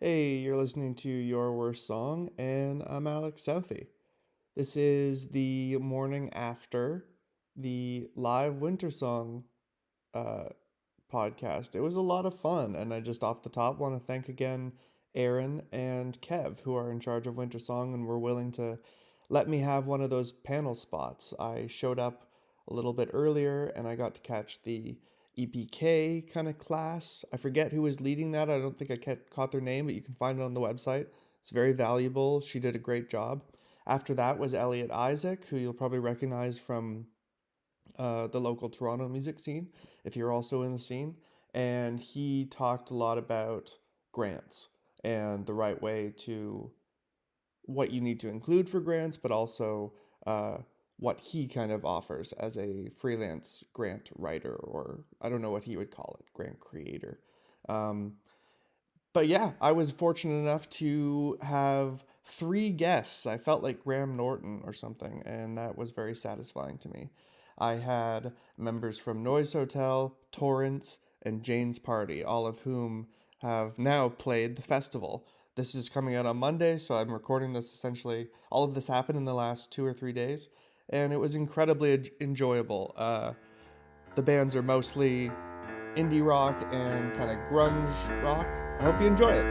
Hey, you're listening to Your Worst Song, and I'm Alex Southey. This is the morning after the live Wintersong uh, podcast. It was a lot of fun, and I just off the top want to thank again Aaron and Kev, who are in charge of Wintersong and were willing to let me have one of those panel spots. I showed up a little bit earlier, and I got to catch the EPK kind of class. I forget who was leading that. I don't think I caught their name, but you can find it on the website. It's very valuable. She did a great job. After that was Elliot Isaac, who you'll probably recognize from the local Toronto music scene, if you're also in the scene. And he talked a lot about grants and the right way to what you need to include for grants, but also what he kind of offers as a freelance grant writer, or I don't know what he would call it, grant creator. But yeah, I was fortunate enough to have 3 guests. I felt like Graham Norton or something, and that was very satisfying to me. I had members from Noise Hotel, Torrance, and Jane's Party, all of whom have now played the festival. This is coming out on Monday, so I'm recording this essentially. All of this happened in the last 2 or 3 days, and it was incredibly enjoyable. The bands are mostly indie rock and kind of grunge rock. I hope you enjoy it.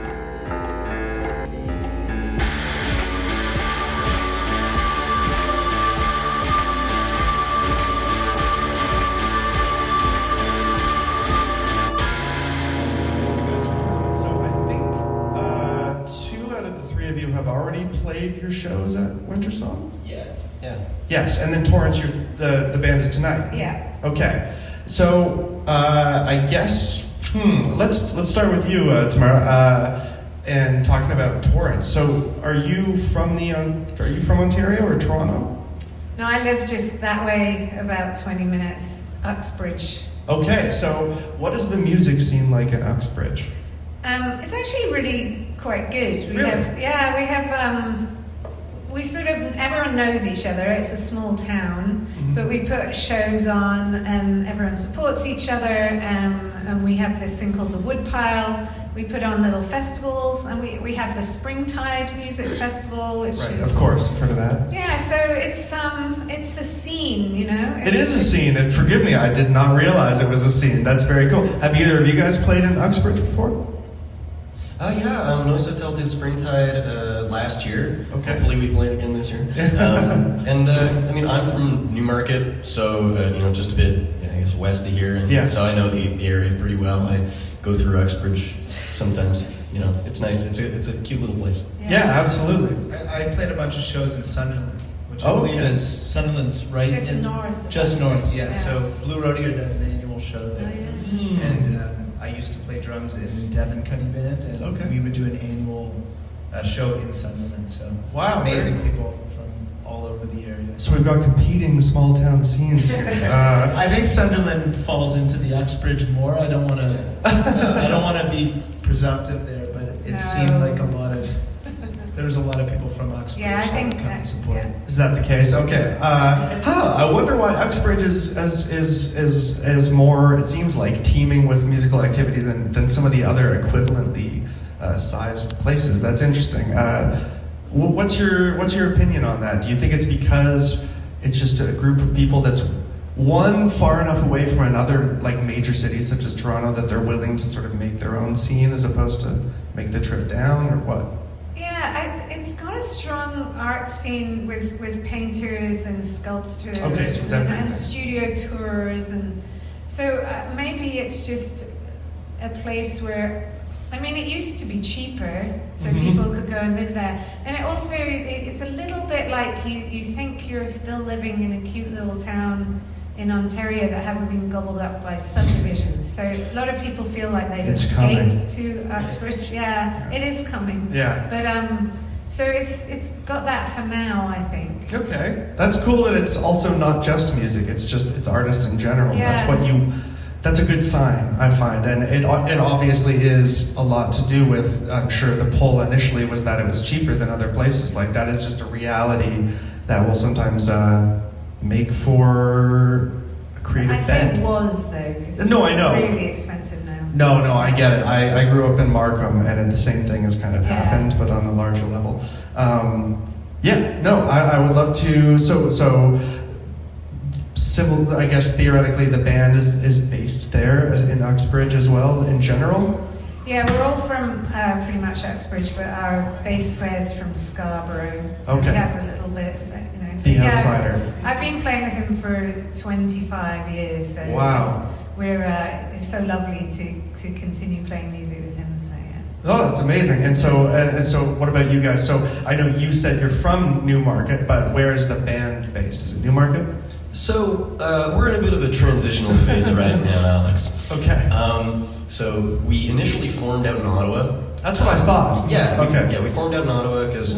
You have already played your shows at Wintersong? Yeah. Yes, and then Torrance, the band is tonight. Yeah. Okay, so I guess let's start with you, Tamara, and talking about Torrance. So, are you from Ontario or Toronto? No, I live just that way, about 20 minutes, Uxbridge. Okay, so what is the music scene like in Uxbridge? It's actually really quite good. We sort of, everyone knows each other. It's a small town, but we put shows on and everyone supports each other. And we have this thing called the Woodpile. We put on little festivals, and we have the Springtide Music Festival, which is... Of course, I've heard of that. Yeah, so it's a scene, you know? It is a scene, and forgive me, I did not realize it was a scene. That's very cool. Have either of you guys played in Uxbridge before? Noise Hotel did Springtide last year. Okay. Hopefully we play it again this year. I'm from Newmarket, so just a bit, I guess, west of here, and so I know the area pretty well. I go through Uxbridge sometimes. It's nice. It's a cute little place. Yeah, absolutely. I played a bunch of shows in Sunderland, which I believe is Sunderland's right just north. Just north, yeah. So Blue Rodeo does an annual show there, and I used to play drums in Devon Cunny Band, and we would do an annual show in Sunderland. So amazing people from all over the area. So we've got competing small town scenes here. I think Sunderland falls into the Uxbridge more. I don't want to be presumptive there, but it seemed like there was a lot of people from Uxbridge that would come and support. Yeah. Is that the case? Okay. I wonder why Uxbridge is more, it seems like, teeming with musical activity than some of the other equivalently sized places. That's interesting. What's your opinion on that? Do you think it's because it's just a group of people that's one far enough away from another, like major cities such as Toronto, that they're willing to sort of make their own scene as opposed to make the trip down, or what? Yeah, it's got a strong art scene with painters and sculptors and studio tours, and so maybe it's just a place where, it used to be cheaper, so people could go and live there, and it's a little bit like you think you're still living in a cute little town in Ontario that hasn't been gobbled up by subdivisions. So a lot of people feel like they've escaped to Uxbridge. Yeah, it is coming. Yeah. But so it's got that for now, I think. Okay, that's cool that it's also not just music. It's artists in general. Yeah. That's a good sign, I find, and it obviously is a lot to do with. I'm sure the poll initially was that it was cheaper than other places. Like, that is just a reality that will sometimes make for a creative bend. I say it was, though, because I know. really expensive now. No, I get it. I grew up in Markham, and the same thing has kind of happened, but on a larger level. I would love to. So, civil. I guess theoretically, the band is based there in Uxbridge as well. In general. Yeah, we're all from pretty much Uxbridge, but our bass player's from Scarborough, so we have a little bit, The outsider. I've been playing with him for 25 years, so wow. It's so lovely to continue playing music with him. So yeah. Oh, that's amazing. And so what about you guys? So I know you said you're from Newmarket, but where is the band based? Is it Newmarket? So we're in a bit of a transitional phase right now, Alex. Okay. So we initially formed out in Ottawa. That's what I thought. Yeah. Okay. We formed out in Ottawa because,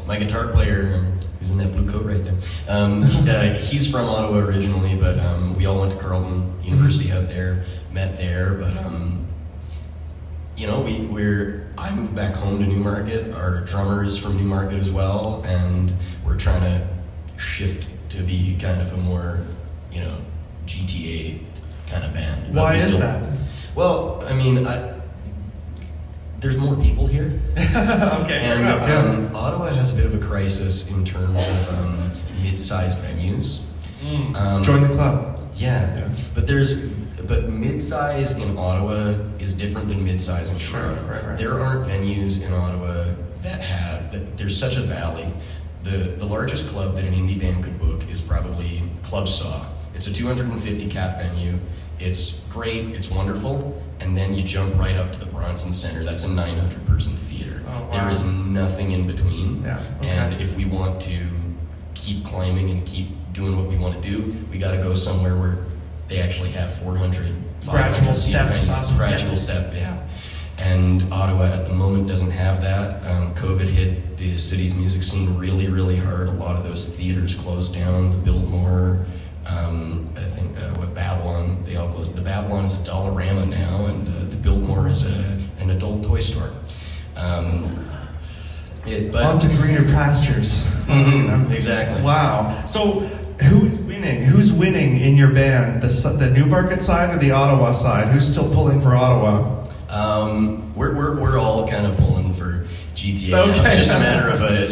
my guitar player, who's in that blue coat right there, he's from Ottawa originally, but we all went to Carleton University out there, met there, but I moved back home to Newmarket. Our drummer is from Newmarket as well, and we're trying to shift to be kind of a more, GTA kind of band. Why is that? Well, there's more people here. Okay, and fair enough, Ottawa has a bit of a crisis in terms of mid-sized venues. Join the club. Yeah. But mid-size in Ottawa is different than mid-size in Toronto. Right. There aren't venues in Ottawa there's such a valley. The largest club that an indie band could book is probably Club Saw. It's a 250 cap venue. It's great, it's wonderful, and then you jump right up to the Bronson Center. That's a 900-person theater. Oh, wow. There is nothing in between. Yeah, okay. And if we want to keep climbing and keep doing what we want to do, we got to go somewhere where they actually have 400, 500 gradual steps up. Gradual step, yeah. And Ottawa at the moment doesn't have that. COVID hit the city's music scene really, really hard. A lot of those theaters closed down. The Biltmore, I think Babylon, they all closed. The Babylon is a Dollarama now, and the Biltmore is an adult toy store. On to greener pastures. Exactly. Wow. So who's winning? Who's winning in your band? The Newmarket side or the Ottawa side? Who's still pulling for Ottawa? We're all kind of pulling for GTA. Okay. Now. It's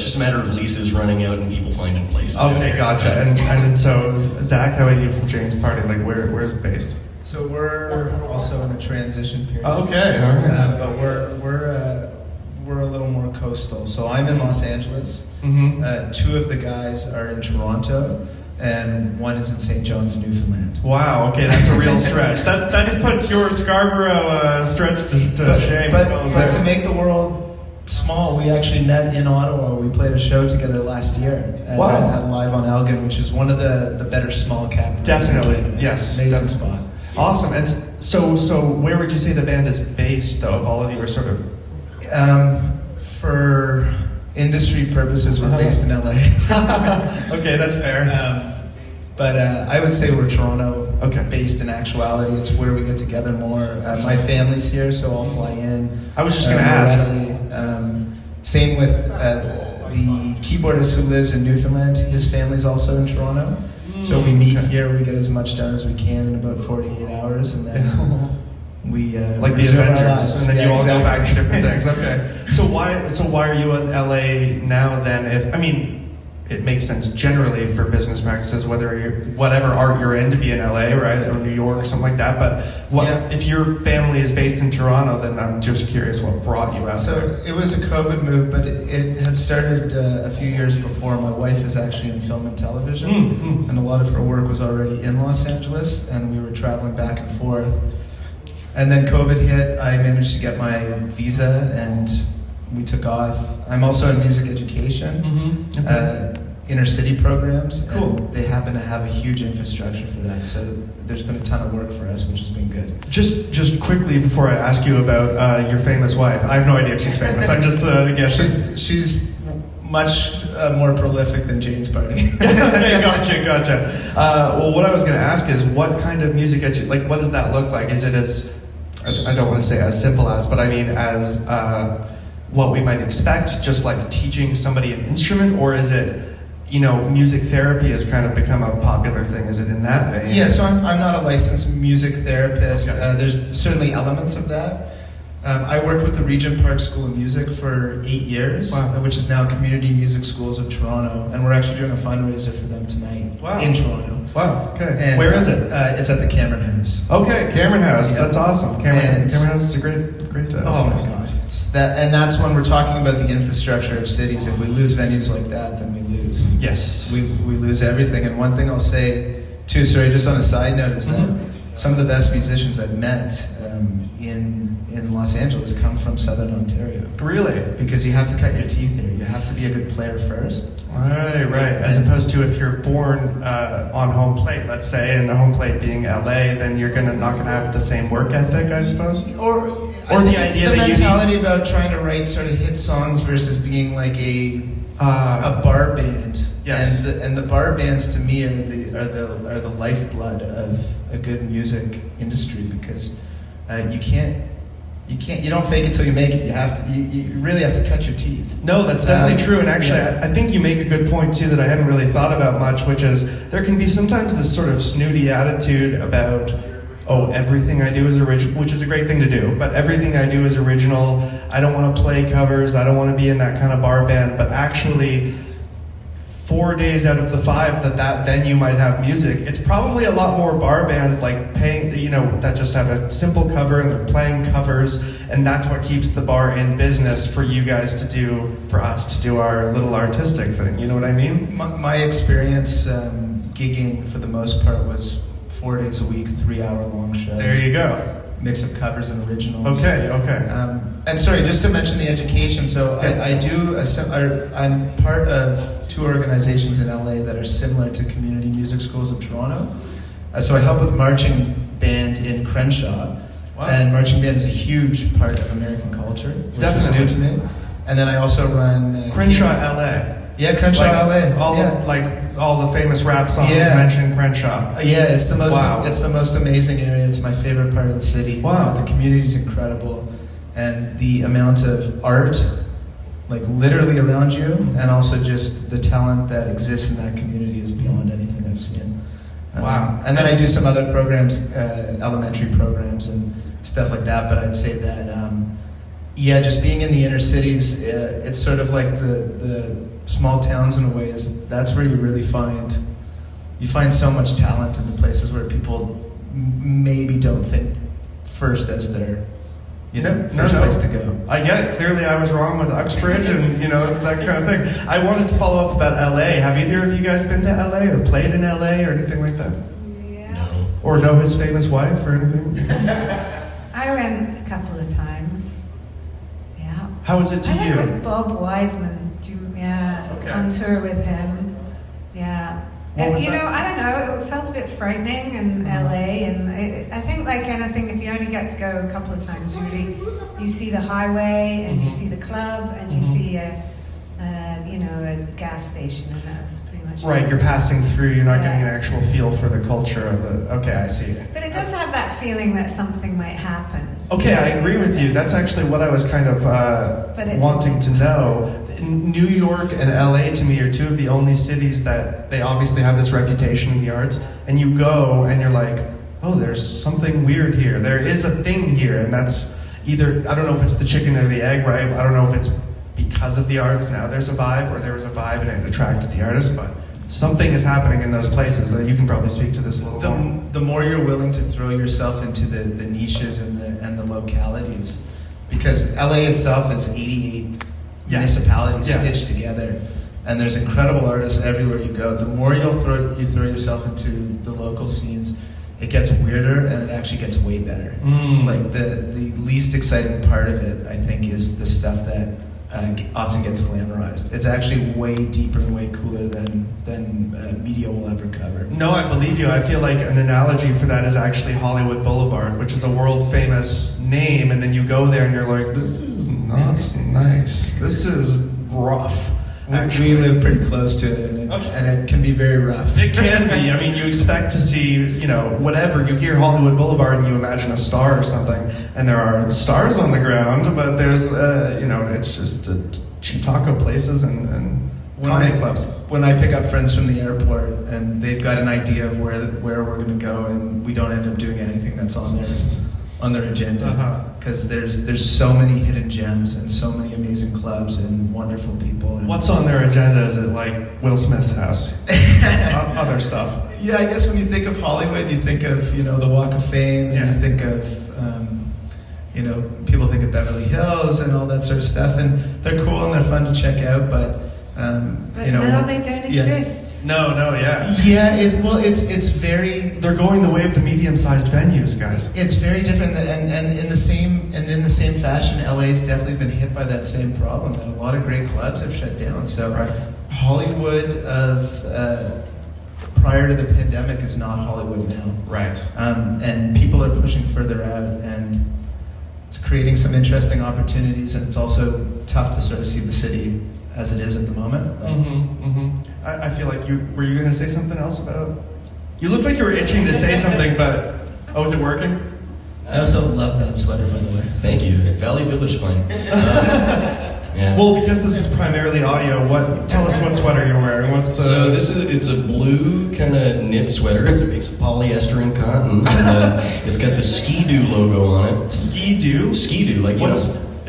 just a matter of leases running out and people finding places. Okay, gotcha. And so Zach, how about you from Jane's Party? Like where's it based? So we're also in a transition period. Okay, all right. But we're a little more coastal. So I'm in Los Angeles. Mm-hmm. Two of the guys are in Toronto, and one is in St. John's, Newfoundland. Wow. Okay, that's a real stretch. That puts your Scarborough stretch to shame. But to make the world small, we actually met in Ottawa. We played a show together last year at Live on Elgin, which is one of the better small cap. Definitely, yes. Amazing spot. Awesome. And so where would you say the band is based, though, if all of you are sort of... For industry purposes, we're based in LA. Okay, that's fair. But I would say we're Toronto based in actuality. It's where we get together more. My family's here, so I'll fly in. I was just going to ask. Same with the keyboardist who lives in Newfoundland. His family's also in Toronto. So we meet here, we get as much done as we can in about 48 hours, and then we like the Avengers, and then you all go back to different things. Okay. So why are you in LA now then? It makes sense generally for business practices, whatever art you're in, to be in LA, right, or New York or something like that. But if your family is based in Toronto, then I'm just curious what brought you out there. So it was a COVID move, but it had started a few years before. My wife is actually in film and television, and a lot of her work was already in Los Angeles, and we were traveling back and forth. And then COVID hit. I managed to get my visa, and we took off. I'm also in music education. Inner city programs. Cool. And they happen to have a huge infrastructure for that. So there's been a ton of work for us, which has been good. Just quickly before I ask you about your famous wife, I have no idea if she's famous. I'm just guessing. She's much more prolific than Jane's Party. Okay, gotcha. Well, what I was going to ask is, what kind of music what does that look like? Is it as, I don't want to say as simple as, but I mean as what we might expect, just like teaching somebody an instrument, or is it music therapy has kind of become a popular thing. Is it in that vein? Yeah, so I'm not a licensed music therapist. Okay. There's certainly elements of that. I worked with the Regent Park School of Music for 8 years, wow. Which is now Community Music Schools of Toronto, and we're actually doing a fundraiser for them tonight wow. in Toronto. Wow, okay. And where is it? It's at the Cameron House. Okay, Cameron House, yeah. That's awesome. Cameron House is a great oh my God. That's when we're talking about the infrastructure of cities. If we lose venues like that, then we lose. Yes. We lose everything. And one thing I'll say, too, sorry, just on a side note, is that some of the best musicians I've met in Los Angeles come from Southern Ontario. Really? Because you have to cut your teeth here. You have to be a good player first. Right. As opposed to if you're born on home plate, let's say, and the home plate being LA, then you're not gonna have the same work ethic, I suppose. Or the idea, the mentality about trying to write sort of hit songs versus being like a bar band. Yes. And the bar bands to me are the lifeblood of a good music industry, because you don't fake it till you make it. You really have to cut your teeth. No, that's definitely true. And actually, yeah. I think you make a good point too that I hadn't really thought about much, which is there can be sometimes this sort of snooty attitude about, everything I do is original, which is a great thing to do, but everything I do is original. I don't want to play covers. I don't want to be in that kind of bar band. But actually, 4 days out of the 5 that venue might have music, it's probably a lot more bar bands like paying, that just have a simple cover and they're playing covers, and that's what keeps the bar in business for you guys to do, for us to do our little artistic thing. You know what I mean? My experience gigging for the most part was 4 days a week, 3-hour-long shows. There you go. Mix of covers and originals. Okay. And sorry, just to mention the education. So I'm part of 2 organizations in LA that are similar to Community Music Schools of Toronto. So I help with marching band in Crenshaw. Wow. And marching band is a huge part of American culture, which Definitely. was new to me. And then I also run... Crenshaw, LA. Yeah, Crenshaw, LA. All the famous rap songs mention Crenshaw. Yeah, it's the most amazing area. It's my favorite part of the city. Wow. The community's incredible. And the amount of art, like literally around you, and also just the talent that exists in that community is beyond anything I've seen. Wow. And then I do some other programs, elementary programs and stuff like that, but I'd say that, just being in the inner cities, it's sort of like the small towns in a way, that's where you really find so much talent in the places where people maybe don't think first as their first place to go. I get it. Clearly I was wrong with Uxbridge and it's that kind of thing. I wanted to follow up about LA. Have either of you guys been to LA or played in LA or anything like that? Yeah. No. Or know his famous wife or anything? I went a couple of times. Yeah. How was it to I you? went with Bob Wiseman. Okay. On tour with him. Yeah. What was I that? don't know, it felt a bit frightening in LA, and I think like anything, if you only get to go a couple of times, you see the highway, and you see the club, and you see a gas station, and that's pretty much Right, it. you're passing through, you're not getting an actual feel for the culture of the... Okay, I see. But it does have that feeling that something might happen. Okay, I agree with you. That's actually what I was kind of wanting to know. New York and LA, to me, are 2 of the only cities that they obviously have this reputation in the arts, and you go and you're like, oh, there's something weird here. There is a thing here, and that's either, I don't know if it's the chicken or the egg, right? I don't know if it's because of the arts, now there's a vibe, or there was a vibe and it attracted the artist, but something is happening in those places that you can probably speak to this a little more. The more you're willing to throw yourself into the niches and the localities, because LA itself is 88 municipalities stitched together, and there's incredible artists everywhere you go. The more you throw yourself into the local scenes, it gets weirder and it actually gets way better. Like the least exciting part of it, I think, is the stuff that often gets glamorized. It's actually way deeper and way cooler than media will ever cover. No, I believe you. I feel like an analogy for that is actually Hollywood Boulevard, which is a world famous name, and then you go there and you're like, this is not nice. This is rough. We live pretty close to it, and it can be very rough. It can be. I mean, you expect to see, whatever. You hear Hollywood Boulevard and you imagine a star or something, and there are stars on the ground, but there's, it's just cheap taco places and comedy clubs. When I pick up friends from the airport and they've got an idea of where we're going to go, and we don't end up doing anything that's on their agenda, because there's so many hidden gems and so many amazing clubs and wonderful people. And what's on their agenda? Is it like Will Smith's house? Other stuff? Yeah, I guess when you think of Hollywood, you think of the Walk of Fame, and you think of people think of Beverly Hills and all that sort of stuff, and they're cool and they're fun to check out, but no, they don't exist. No, yeah. Yeah, it's very. They're going the way of the medium-sized venues, guys. It's very different, and in the same fashion, LA's definitely been hit by that same problem. That a lot of great clubs have shut down. So Hollywood of prior to the pandemic is not Hollywood now. Right. And people are pushing further out, and it's creating some interesting opportunities, and it's also tough to sort of see the city as it is at the moment. I feel like were you going to say something else about? You look like you were itching to say something, but is it working? I also love that sweater, by the way. Thank you. Valley Village fine. Yeah. Well, because this is primarily audio, tell us what sweater you're wearing. So it's a blue kind of knit sweater. It's a mix of polyester and cotton. And, it's got the Ski-Doo logo on it. Ski-Doo? Ski-Doo, like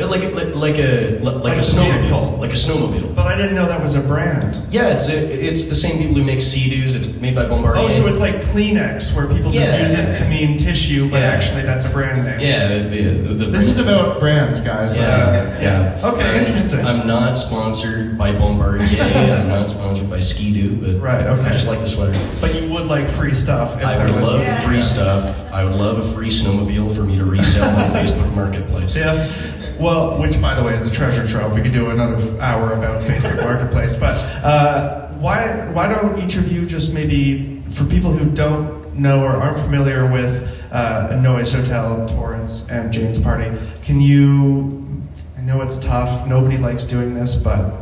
like a snowmobile, like a snowmobile. But I didn't know that was a brand. Yeah, it's the same people who make Sea-Doos. It's made by Bombardier. Oh, so it's like Kleenex, where people just use it to mean tissue, but actually that's a brand name. Yeah, this is about brands, guys. Yeah. Okay, interesting. I'm not sponsored by Bombardier. I'm not sponsored by Ski-Doo, but I just like the sweater. But you would like free stuff. I would love free stuff. I would love a free snowmobile for me to resell on Facebook Marketplace. Yeah. Well, which, by the way, is a treasure trove. We could do another hour about Facebook Marketplace. But why don't each of you just maybe, for people who don't know or aren't familiar with Noise Hotel, Torrance, and Jane's Party, can you, I know it's tough, nobody likes doing this, but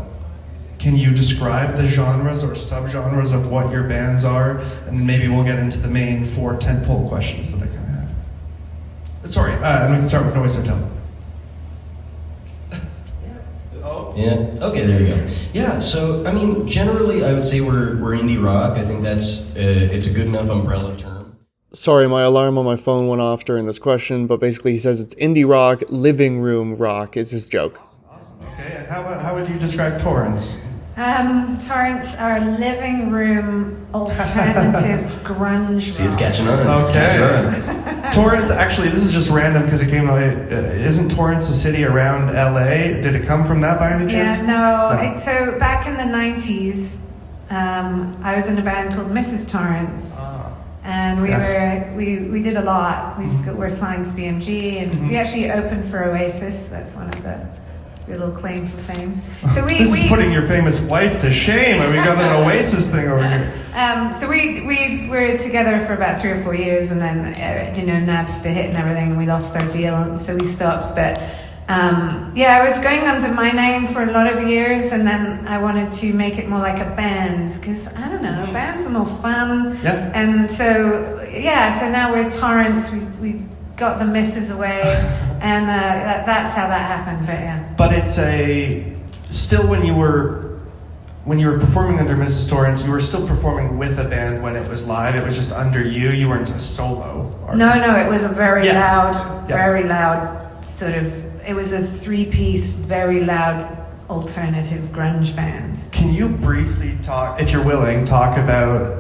can you describe the genres or subgenres of what your bands are? And then maybe we'll get into the main 4 tentpole questions that I kind of have. Sorry, and we can start with Noise Hotel. Yeah. Okay. There we go. Yeah. So I mean, generally, I would say we're indie rock. I think that's it's a good enough umbrella term. Sorry, my alarm on my phone went off during this question, but basically he says it's indie rock, living room rock. It's his joke. Awesome. Okay. And how would you describe Torrance? Torrance, our living room alternative grunge. See, it's catching on. Okay. Torrance, actually, this is just random because it came away. Isn't Torrance a city around LA? Did it come from that by any chance? Yeah, no. So back in the 90s, I was in a band called Mrs. Torrance. And we did a lot. We were signed to BMG, and we actually opened for Oasis. That's one of the little claim for fame. So this is putting your famous wife to shame. I mean, we got an Oasis thing over here. So we were together for about 3 or 4 years, and then Napster hit and everything, and we lost our deal, and so we stopped. But I was going under my name for a lot of years, and then I wanted to make it more like a band, because I don't know, bands are more fun. Yeah. And so now we're Torrance. We got the misses away. And that's how that happened, but yeah. But it's still when you were performing under Mrs. Torrance, you were still performing with a band when it was live. It was just under you. You weren't a solo artist. No, it was a very loud sort of. It was a 3-piece, very loud alternative grunge band. Can you briefly talk, if you're willing, about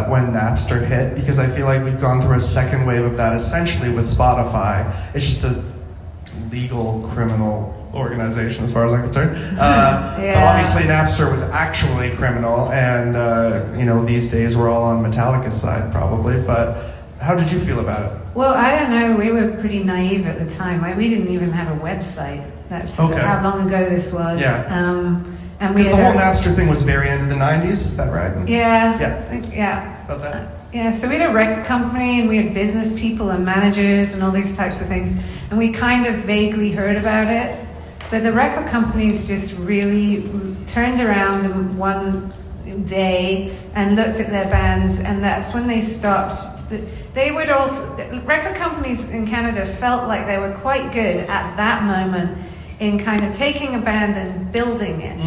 when Napster hit? Because I feel like we've gone through a second wave of that, essentially with Spotify. It's just a legal criminal organization as far as I'm concerned. But obviously Napster was actually criminal, and these days we're all on Metallica's side probably. But how did you feel about it? Well, I don't know. We were pretty naive at the time. We didn't even have a website. That's how long ago this was. Yeah. And because the whole Napster thing was very end of the 90s, is that right? Yeah. About that? Yeah, so we had a record company, and we had business people and managers and all these types of things, and we kind of vaguely heard about it, but the record companies just really turned around in one day and looked at their bands, and that's when they stopped. They would also, record companies in Canada felt like they were quite good at that moment in kind of taking a band and building it.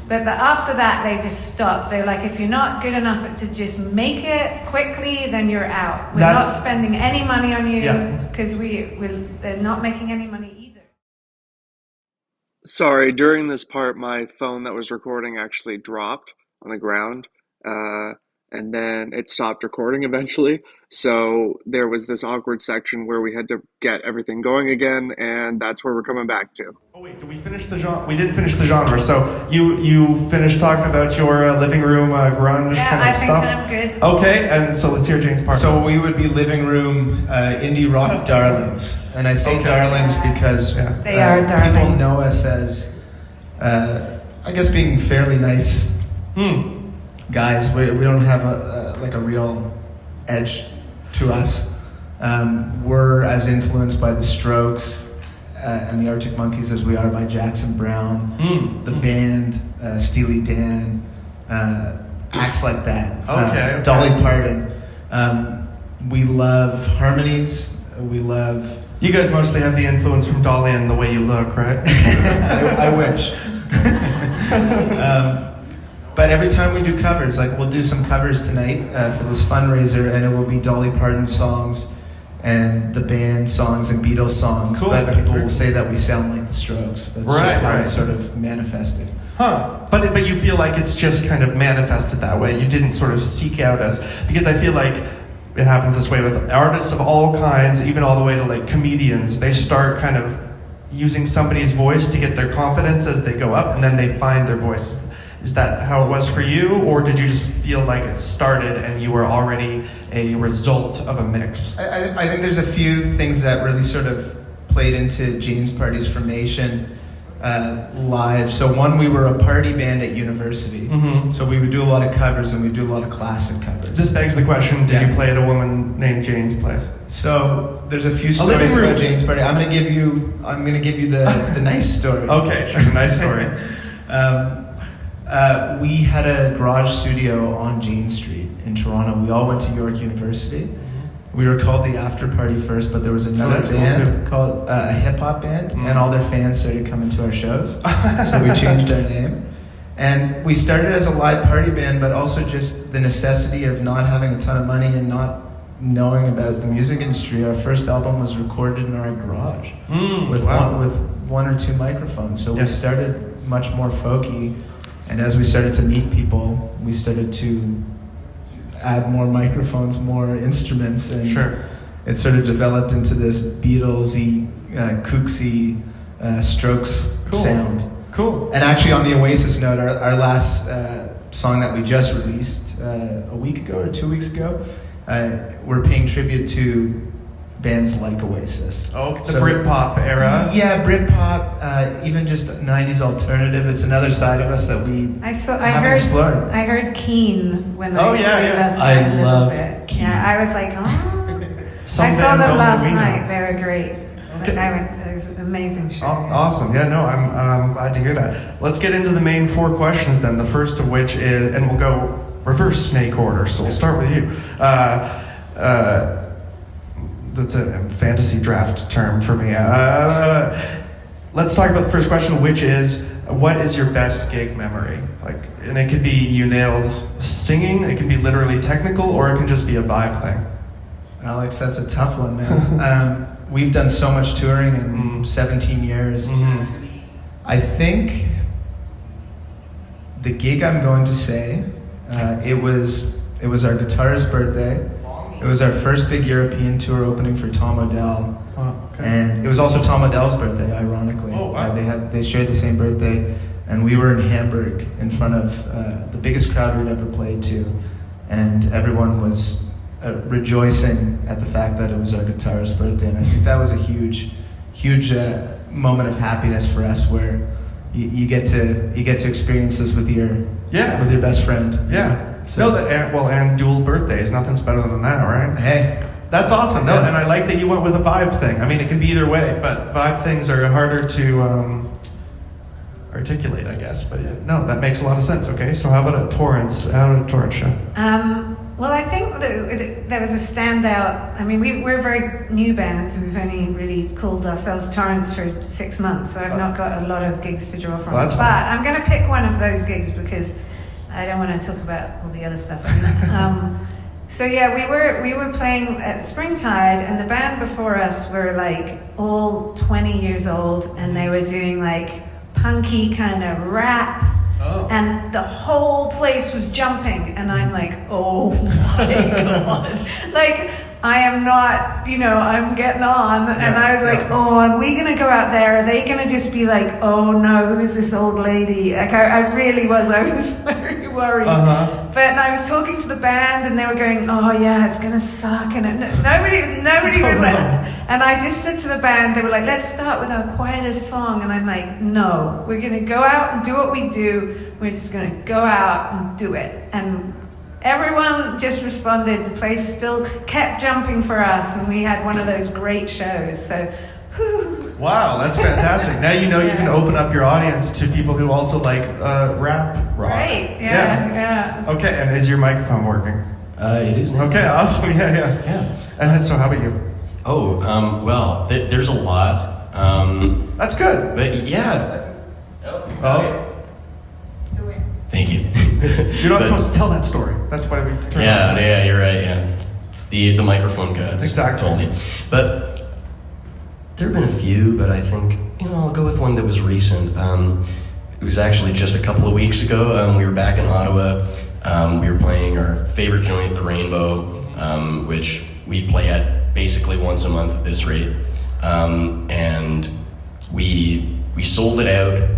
But after that, they just stop. They're like, if you're not good enough to just make it quickly, then you're out. We're not spending any money on you because they're not making any money either. Sorry, during this part, my phone that was recording actually dropped on the ground, and then it stopped recording eventually. So there was this awkward section where we had to get everything going again, and that's where we're coming back to. Oh wait, did we finish the genre? We didn't finish the genre. So you finished talking about your living room grunge kind of stuff? Yeah, I think I'm good. Okay, and so let's hear Jane's part. So we would be living room indie rock darlings. And I say darlings because they are darlings. People know us as, I guess, being fairly nice guys. We don't have a real edge to us. We're as influenced by the Strokes and the Arctic Monkeys as we are by Jackson Brown, the band, Steely Dan, acts like that. Okay. Dolly Parton. We love harmonies. We love... You guys mostly have the influence from Dolly and the way you look, right? I wish. But every time we do covers, like we'll do some covers tonight for this fundraiser, and it will be Dolly Parton songs and the band songs and Beatles songs. Cool. But people will say that we sound like the Strokes. That's just how it's sort of manifested. Huh. But you feel like it's just kind of manifested that way. You didn't sort of seek out us, because I feel like it happens this way with artists of all kinds, even all the way to like comedians. They start kind of using somebody's voice to get their confidence as they go up, and then they find their voice. Is that how it was for you, or did you just feel like it started and you were already a result of a mix? I think there's a few things that really sort of played into Jane's Party's formation live. So one, we were a party band at university. So we would do a lot of covers, and we do a lot of classic covers. This begs the question, did you play at a woman named Jane's place? So there's a few stories about Jane's Party. I'm gonna give you the nice story. Okay, sure, nice story. We had a garage studio on Jane Street in Toronto. We all went to York University. We were called the After Party first, but there was another band called a hip hop band, and all their fans started coming to our shows. So we changed our name. And we started as a live party band, but also just the necessity of not having a ton of money and not knowing about the music industry. Our first album was recorded in our garage with one or two microphones. So we started much more folky. And as we started to meet people, we started to add more microphones, more instruments, and it sort of developed into this Beatlesy, kooksy, Strokes sound. Cool. And actually, on the Oasis note, our last song that we just released a week ago or 2 weeks ago, we're paying tribute to bands like Oasis. Oh, the Britpop era. Yeah, Britpop, even just 90s alternative. It's another side of us that we haven't explored. I heard Keen when I love Keen. Yeah, I was like, oh. I saw them last night. They were great. It was an amazing show. Awesome. Yeah, no, I'm glad to hear that. Let's get into the main 4 questions then. The first of which is, and we'll go reverse snake order, so we'll start with you. That's a fantasy draft term for me. Let's talk about the first question, which is, what is your best gig memory? And it could be you nailed singing, it can be literally technical, or it can just be a vibe thing. Alex, that's a tough one, man. We've done so much touring in 17 years. I think the gig I'm going to say, it was our guitarist's birthday. It was our first big European tour opening for Tom Odell. And it was also Tom Odell's birthday, ironically. Oh, wow. They shared the same birthday, and we were in Hamburg in front of the biggest crowd we'd ever played to, and everyone was rejoicing at the fact that it was our guitarist's birthday. And I think that was a huge moment of happiness for us, where you get to experience this with your best friend. Yeah. So and dual birthdays, nothing's better than that, right? Hey, that's awesome. No, and I like that you went with a vibe thing. I mean, it can be either way, but vibe things are harder to articulate, I guess. But no, that makes a lot of sense. Okay, so how about a Torrance? How did a Torrance show? Well, I think that there was a standout. I mean, we're a very new band. We've only really called ourselves Torrance for 6 months, so I've not got a lot of gigs to draw from. Well, but I'm going to pick one of those gigs because I don't want to talk about all the other stuff. So yeah, we were playing at Springtide, and the band before us were like all 20 years old, and they were doing like punky kind of rap. Oh. And the whole place was jumping, and I'm like, oh my God. Like, I am not, I'm getting on. Yeah, and I was like, oh, are we going to go out there? Are they going to just be like, oh no, who's this old lady? Like, I really was, I was very worried. Uh-huh. But I was talking to the band, and they were going, oh yeah, it's going to suck. And nobody was like, and I just said to the band, they were like, let's start with our quietest song. And I'm like, no, we're going to go out and do what we do. We're just going to go out and do it. And everyone just responded. The place still kept jumping for us, and we had one of those great shows. So, whew. Wow, that's fantastic. Now you know you can open up your audience to people who also like rap rock. Right, yeah. Okay, and is your microphone working? It is now. Okay, awesome, yeah. And so how about you? Oh, well, there's a lot. That's good. But yeah. Oh. Thank you. You're not supposed to tell that story. That's why we turn it on. Yeah, you're right, yeah. The microphone gods exactly. told me. But there have been a few, but I think, I'll go with one that was recent. It was actually just a couple of weeks ago. We were back in Ottawa. We were playing our favorite joint, the Rainbow, which we play at basically once a month at this rate. And we sold it out.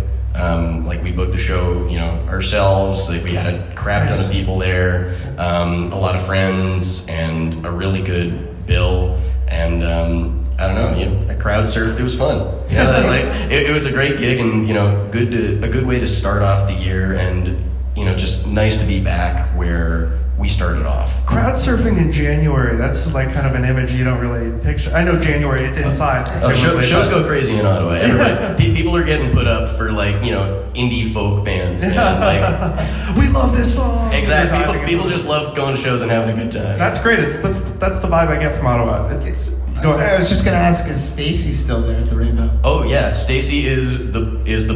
Like we booked the show, ourselves. Like we had a crap ton of people there, a lot of friends, and a really good bill. And I don't know, I crowd surfed. It was fun. Yeah, it was a great gig, and a good way to start off the year, and just nice to be back where we started off. Crowd surfing in January, that's like kind of an image you don't really picture. I know January, it's inside. Shows go crazy in Ottawa. Everybody, people are getting put up for indie folk bands. And we love this song. Exactly. People just love going to shows and having a good time. That's great. That's the vibe I get from Ottawa. Go ahead. I was just going to ask, is Stacy still there at the Rainbow? Oh yeah, Stacy is the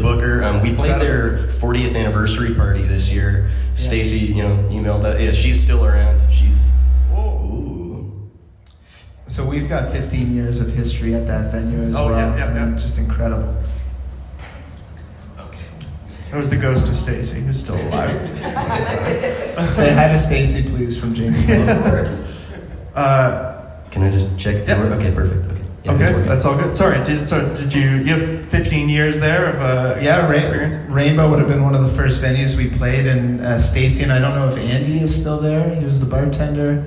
booker. We played their 40th anniversary party this year. Yeah. Stacy, emailed that. Yeah, she's still around. She's. Ooh. So we've got 15 years of history at that venue as well. Yeah. Just incredible. That was the ghost of Stacy, who's still alive. Say hi to Stacy, please, from James. Can I just check? Yeah. Okay, perfect. Okay, that's all good. Sorry, did you have 15 years there of experience? Rainbow would have been one of the first venues we played, and Stacy, and I don't know if Andy is still there. He was the bartender.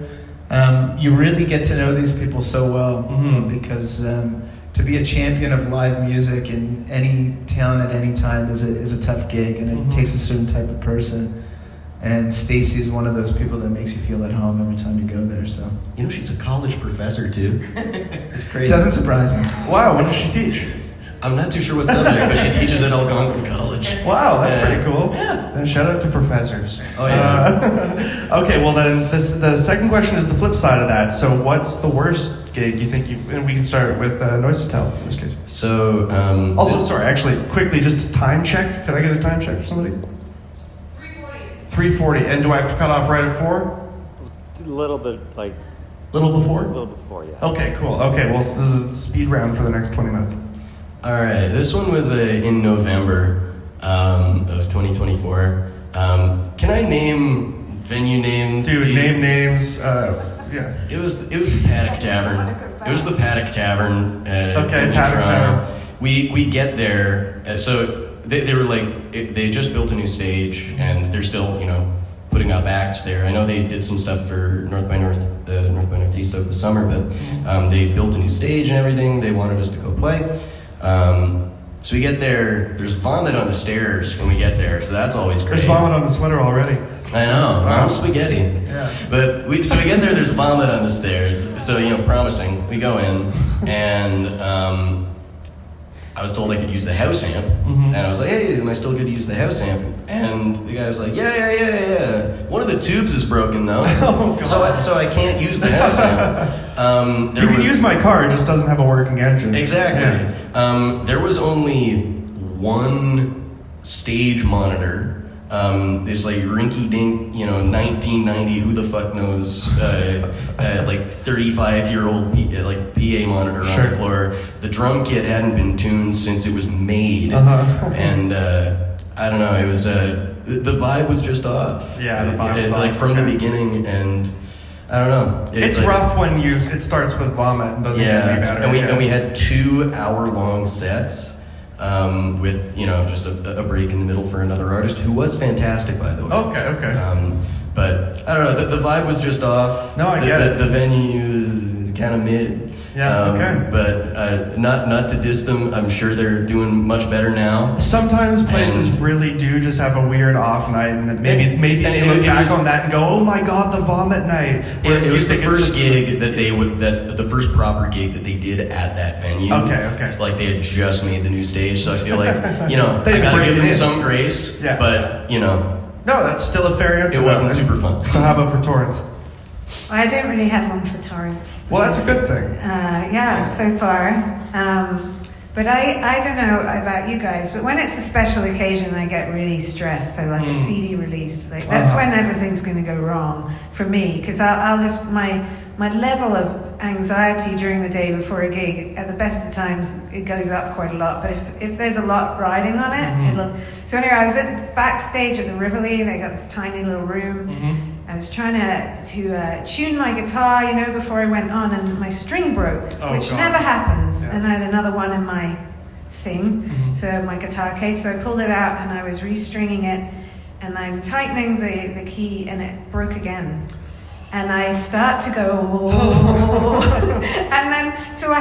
You really get to know these people so well, because to be a champion of live music in any town at any time is a tough gig, and it takes a certain type of person. And Stacy is one of those people that makes you feel at home every time you go there. So she's a college professor too. It's crazy. Doesn't surprise me. Wow, what does she teach? I'm not too sure what subject, but she teaches at Algonquin College. Wow, that's pretty cool. Yeah. Shout out to professors. Oh yeah. Okay, well then the second question is the flip side of that. So what's the worst gig you think and we can start with Noise Hotel in this case. So also, sorry, actually, quickly, just a time check. Could I get a time check for somebody? 3:40, and do I have to cut off right at 4? A little bit, Little before? A little before, yeah. Okay, cool. Okay, well, this is a speed round for the next 20 minutes. All right, this one was in November of 2024. Can I name venue names? Dude, name names. Yeah. It was the Paddock Tavern. It was the Paddock Tavern. Okay, Paddock Tavern. We get there, so. They were they just built a new stage, and they're still, putting up acts there. I know they did some stuff for North by Northeast over the summer, but they built a new stage and everything. They wanted us to go play. So we get there, there's vomit on the stairs when we get there, so that's always great. There's vomit on the sweater already. I know, wow. Spaghetti. Yeah. But we get there, there's vomit on the stairs, so promising. We go in, and I was told I could use the house amp, and I was like, hey, am I still good to use the house amp? And the guy was like, yeah. One of the tubes is broken though, so I can't use the house amp. You can use my car, it just doesn't have a working engine. Exactly. Yeah. There was only one stage monitor. This like rinky-dink, 1990, who the fuck knows, like 35-year-old PA monitor on the floor. The drum kit hadn't been tuned since it was made, and I don't know. It was the vibe was just off. Yeah, the vibe was like off. from the beginning, and I don't know. It's like, rough when it starts with vomit and doesn't get any better. And we had 2-hour-long sets. With just a break in the middle for another artist who was fantastic, by the way. Okay. But I don't know. The vibe was just off. No, I get it. The venue kind of mid. Yeah. Okay. But not to diss them. I'm sure they're doing much better now. Sometimes places really do just have a weird off night, and maybe they look back on that and go, "Oh my God, the vomit night." It was the first gig the first proper gig that they did at that venue. Okay. It's like they had just made the new stage, so I feel like I gotta give them some grace. Yeah. But no, that's still a fair answer. It wasn't super fun. So how about for Torrance? I don't really have one for Torrance. Well, that's a good thing. So far. But I don't know about you guys, but when it's a special occasion, I get really stressed. So like a CD release, that's when everything's going to go wrong for me, because I'll just my level of anxiety during the day before a gig, at the best of times, it goes up quite a lot. But if there's a lot riding on it, it'll. So anyway, I was backstage at the Rivoli. They got this tiny little room. I was trying to tune my guitar, before I went on, and my string broke, which never happens. Yeah. And I had another one in my thing, so my guitar case. So I pulled it out, and I was restringing it, and I'm tightening the key, and it broke again. And I start to go, and then so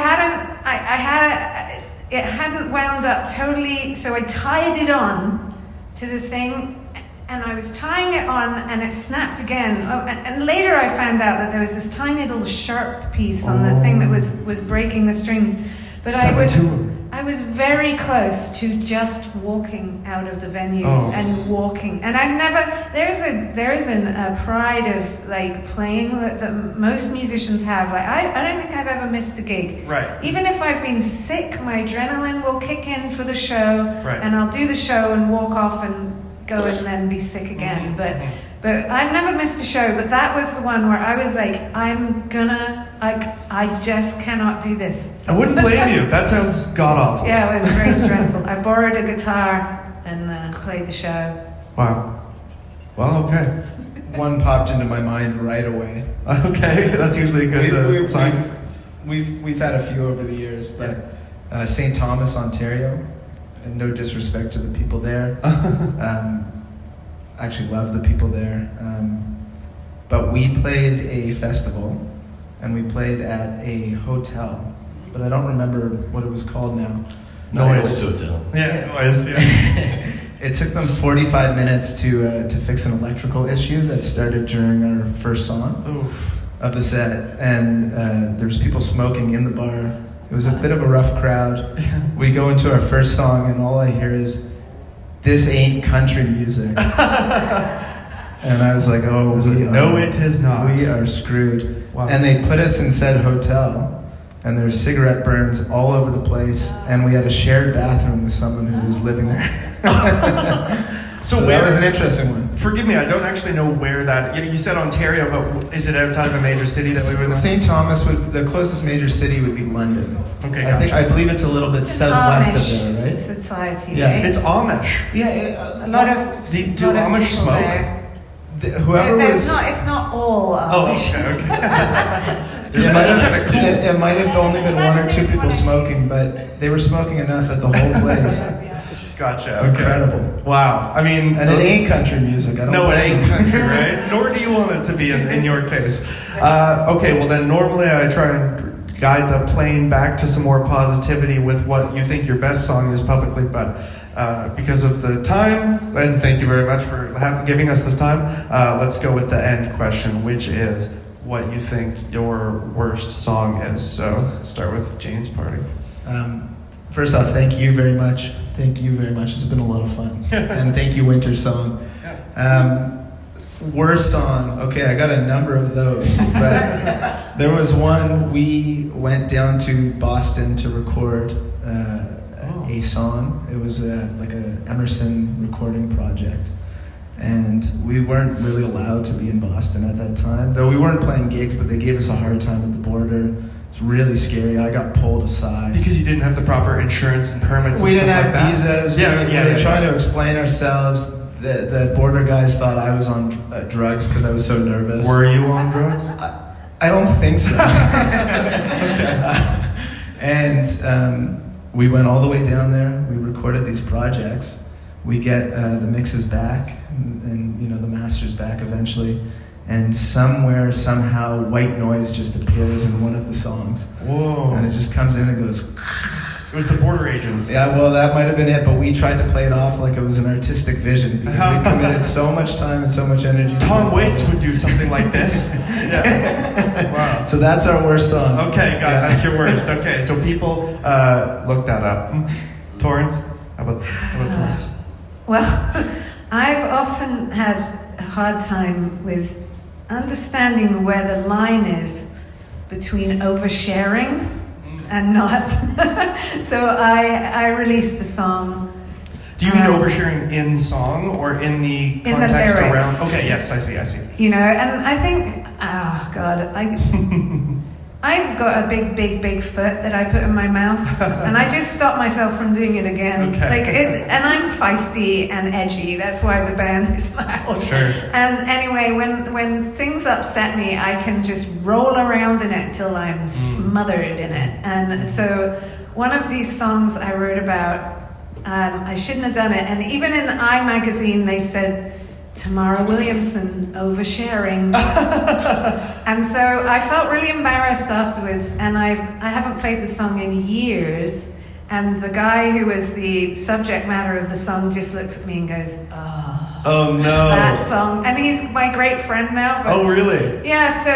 it hadn't wound up totally. So I tied it on to the thing. And I was tying it on, and it snapped again. And later I found out that there was this tiny little sharp piece on the thing that was breaking the strings. But I was very close to just walking out of the venue and walking. And I've never. There is a pride of like playing that most musicians have. Like I don't think I've ever missed a gig. Right. Even if I've been sick, my adrenaline will kick in for the show, and I'll do the show and walk off and go and then be sick again. But I've never missed a show, but that was the one where I was like, I just cannot do this. I wouldn't blame you. That sounds god-awful. Yeah, it was very stressful. I borrowed a guitar and played the show. Wow. Well, okay. One popped into my mind right away. Okay, that's usually a good sign. We've had a few over the years, but St. Thomas, Ontario, and no disrespect to the people there. I actually love the people there. But we played a festival, and we played at a hotel, but I don't remember what it was called now. Noise Hotel. Yeah, Noise, yeah. It took them 45 minutes to fix an electrical issue that started during our first song of the set, and there was people smoking in the bar. It was a bit of a rough crowd. We go into our first song, and all I hear is, "This ain't country music." And I was like, no, it is not. We are screwed. Wow. And they put us in said hotel, and there's cigarette burns all over the place, and we had a shared bathroom with someone who was living there. So that was an interesting one. Forgive me, I don't actually know where that. You said Ontario, but is it outside of a major city that we would? St. Thomas the closest major city would be London. Okay, I believe it's a little bit southwest of there, right? Society. Yeah, right? It's Amish. Yeah, a lot of. Do Amish smoke? It's not all Amish. Oh, okay. It might have only been one or two people smoking, but they were smoking enough at the whole place. Gotcha. Okay. Incredible. Wow. I mean, and it ain't country music. No, it ain't country, right? Nor do you want it to be in your case. Okay. Well, then normally I try and guide the plane back to some more positivity with what you think your best song is publicly, but because of the time, and thank you very much for giving us this time, let's go with the end question, which is what you think your worst song is. So let's start with Jane's party. First off, thank you very much. Thank you very much. It's been a lot of fun. And thank you, Wintersong. Worst song. Okay, I got a number of those. But there was one, we went down to Boston to record a song. It was like an Emerson recording project. And we weren't really allowed to be in Boston at that time. Though we weren't playing gigs, but they gave us a hard time at the border. It's really scary. I got pulled aside. Because you didn't have the proper insurance and permits and we stuff didn't like have that? visas. Yeah, we were trying to explain ourselves. The border guys thought I was on drugs because I was so nervous. Were you on drugs? I don't think so. And we went all the way down there. We recorded these projects. We get the mixes back and you know the masters back eventually. And somewhere, somehow, white noise just appears in one of the songs. Whoa. And it just comes in and goes... It was the border agents. Yeah, well, that might have been it, but we tried to play it off like it was an artistic vision because we committed so much time and so much energy. Tom Waits would do something like this. Yeah. Wow. So that's our worst song. Okay, got it. That's your worst. Okay, so people look that up. Torrance? How about Torrance? Well, I've often had a hard time with understanding where the line is between oversharing and not. So I released a song. Do you mean oversharing in song or in the context around? Okay, yes, I see. You know, and I think, oh God, I've got a big foot that I put in my mouth, and I just stopped myself from doing it again. Okay. And I'm feisty and edgy. That's why the band is loud. Sure. And anyway, when things upset me, I can just roll around in it till I'm smothered in it. And so one of these songs I wrote about, I shouldn't have done it. And even in I Magazine, they said, Tamara Williamson oversharing. And so I felt really embarrassed afterwards, and I haven't played the song in years, and the guy who was the subject matter of the song just looks at me and goes, oh no, that song. And he's my great friend now. But oh really? Yeah, so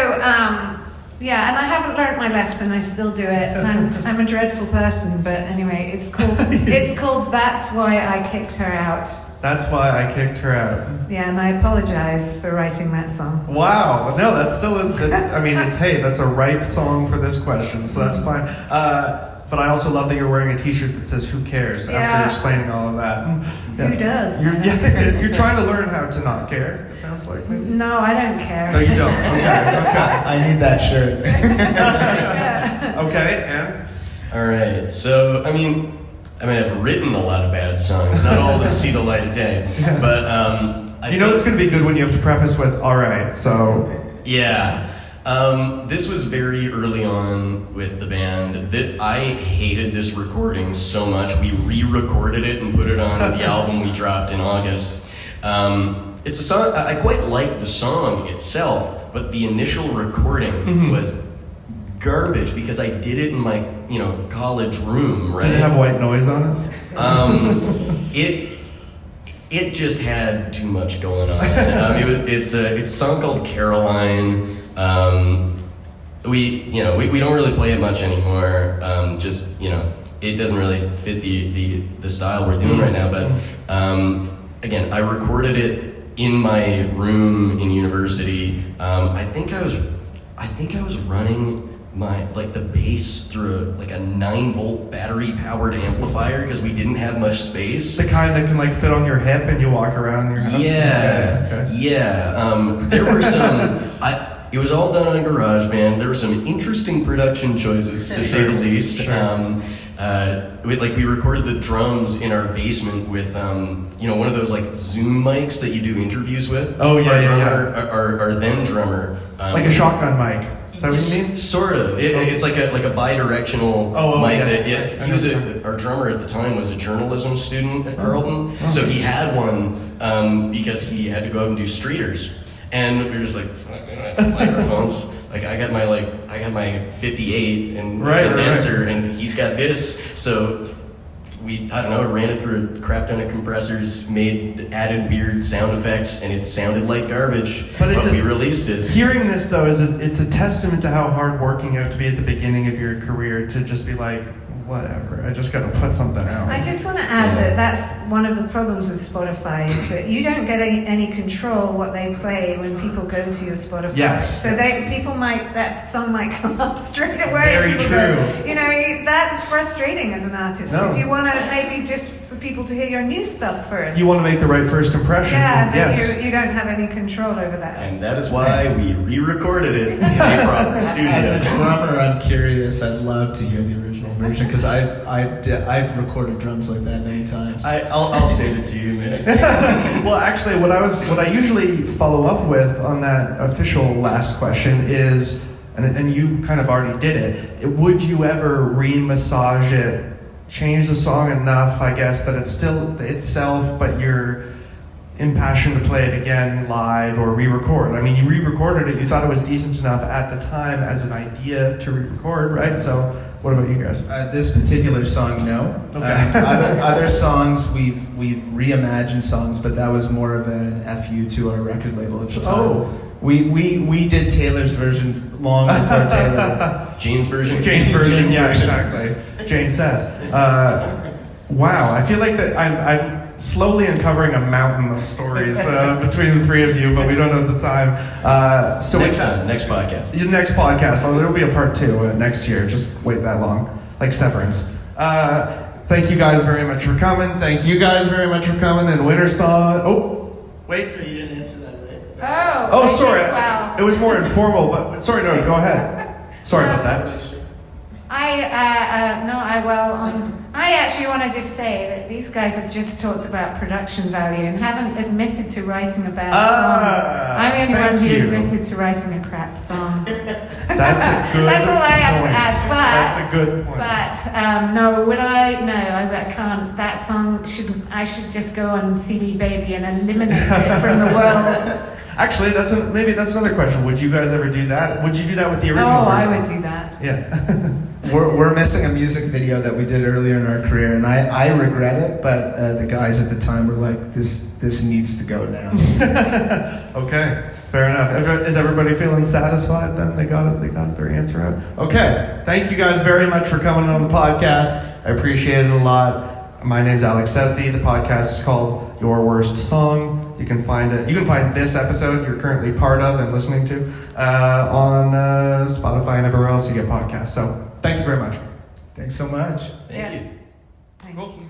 yeah, and I haven't learned my lesson. I still do it, and I'm a dreadful person. But anyway, it's called That's Why I Kicked Her Out. That's why I kicked her out. Yeah, and I apologize for writing that song. Wow, no, that's still. I mean, that's a ripe song for this question, so that's fine. But I also love that you're wearing a T-shirt that says "Who cares?" after explaining all of that. Yeah. Who does? You're trying to learn how to not care. It sounds like maybe. No, I don't care. No, you don't. Okay. I need that shirt. Okay, and all right. So I mean, I've written a lot of bad songs. Not all of them see the light of day, but you know it's going to be good when you have to preface with "All right." So yeah. This was very early on with the band. I hated this recording so much. We re-recorded it and put it on the album we dropped in August. It's a song, I quite like the song itself, but the initial recording was garbage because I did it in my, college room, right? Did it have white noise on it? It just had too much going on. It's a song called Caroline. We don't really play it much anymore. It doesn't really fit the style we're doing right now. But again, I recorded it in my room in university. I think I was running the bass through a 9-volt battery powered amplifier because we didn't have much space. The kind that can fit on your hip and you walk around your house. Yeah, okay. Yeah. There were some. It was all done on GarageBand. There were some interesting production choices, to say the least. Sure. We recorded the drums in our basement with, one of those Zoom mics that you do interviews with. Oh yeah, Our then drummer. Like a shotgun mic. Is that what you mean? Sort of. It's like a bi-directional mic. Yes. Our drummer at the time was a journalism student at Carleton, so he had one because he had to go out and do streeters. And we were just microphones. I got my 58 and a condenser, and he's got this. So we ran it through a crap ton of compressors, added weird sound effects, and it sounded like garbage. But we released it. Hearing this though it's a testament to how hard working you have to be at the beginning of your career to just be whatever. I just got to put something out. I just want to add that that's one of the problems with Spotify is that you don't get any control what they play when people go to your Spotify. Yes. So that song might come up straight away. Very People true. Go, that's frustrating as an artist because you want to maybe just for people to hear your new stuff first. You want to make the right first impression. Yeah, yes. you don't have any control over that. And that is why we re-recorded it in a proper studio. As a drummer, I'm curious. I'd love to hear the original version because I've recorded drums like that many times. I'll save it to you, man. Well, actually, what I usually follow up with on that official last question is, and you kind of already did it. Would you ever re-massage it, change the song enough, I guess, that it's still itself, but you're impassioned to play it again live or re-record? I mean, you re-recorded it. You thought it was decent enough at the time as an idea to re-record, right? So, what about you guys? This particular song, no. Okay. Other songs, we've reimagined songs, but that was more of an FU to our record label at the time. Oh. We did Taylor's version long before Taylor. Jane's version? Jane's version, yeah, exactly. Jane says. Wow, I feel like that I'm slowly uncovering a mountain of stories between the three of you, but we don't have the time. So next podcast. The next podcast. Oh, there'll be a part 2 next year. Just wait that long, like Severance. Thank you guys very much for coming. Thank you guys very much for coming. And Wintersong. Oh, wait. So you didn't answer that, right? Oh, sorry. Wow. It was more informal, but sorry. No, go ahead. Sorry about that. I actually want to just say that these guys have just talked about production value and haven't admitted to writing a bad song. I'm the only one who admitted to writing a crap song. That's a good That's all I have point. to add. But, that's a good point. But no, would I? No, I can't. That song shouldn't. I should just go on CD Baby and eliminate it from the world. Actually, maybe that's another question. Would you guys ever do that? Would you do that with the original version? I would do that. Yeah. We're missing a music video that we did earlier in our career, and I regret it, but the guys at the time were like, this needs to go now. Okay, fair enough. Is everybody feeling satisfied then? They got their answer out? Okay, thank you guys very much for coming on the podcast. I appreciate it a lot. My name's Alex Southey. The podcast is called Your Worst Song. You can find this episode you're currently part of and listening to on Spotify and everywhere else you get podcasts. So thank you very much. Thanks so much. Thank you. Thank Cool. you.